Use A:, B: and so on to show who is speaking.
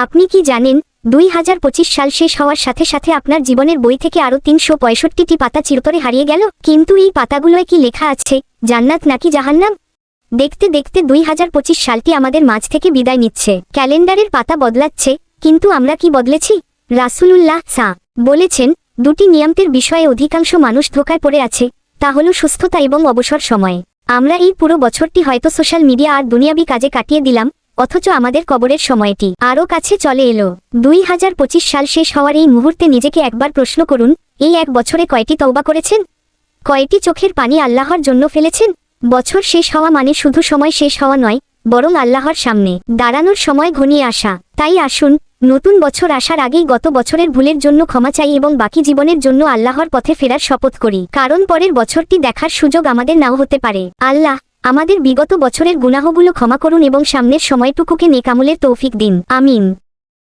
A: আপনি কি জানেন 2025 সাল শেষ হওয়ার সাথে সাথে আপনার জীবনের বই থেকে আরও 365টি পাতা চিরতরে হারিয়ে গেল? কিন্তু এই পাতাগুলোয় কি লেখা আছে, জান্নাত নাকি জাহান্নাম? দেখতে দেখতে 2025 সালটি আমাদের মাঝ থেকে বিদায় নিচ্ছে। ক্যালেন্ডারের পাতা বদলাচ্ছে, কিন্তু আমরা কি বদলেছি? রাসূলুল্লাহ বলেছেন, দুটি নিয়ামতের বিষয়ে অধিকাংশ মানুষ ধোঁকায় পড়ে আছে, তা হলো সুস্থতা এবং অবসর সময়। আমরা এই পুরো বছরটি হয়তো সোশ্যাল মিডিয়া আর দুনিয়াবি কাজে কাটিয়ে দিলাম, অথচ আমাদের কবরের সময়টি আরও কাছে চলে এলো। 2025 সাল শেষ হওয়ার এই মুহূর্তে নিজেকে একবার প্রশ্ন করুন, এই এক বছরে কয়টি তওবা করেছেন? কয়টি চোখের পানি আল্লাহর জন্য ফেলেছেন? বছর শেষ হওয়া মানে শুধু সময় শেষ হওয়া নয়, বরং আল্লাহর সামনে দাঁড়ানোর সময় ঘনিয়ে আসা। তাই আসুন, নতুন বছর আসার আগেই গত বছরের ভুলের জন্য ক্ষমা চাই এবং বাকি জীবনের জন্য আল্লাহর পথে ফেরার শপথ করি, কারণ পরের বছরটি দেখার সুযোগ আমাদের নাও হতে পারে। আল্লাহ আমাদের বিগত বছরের গুনাহগুলো ক্ষমা করুন এবং সামনের সময়টুকুকে নেক আমলের তৌফিক দিন। আমিন।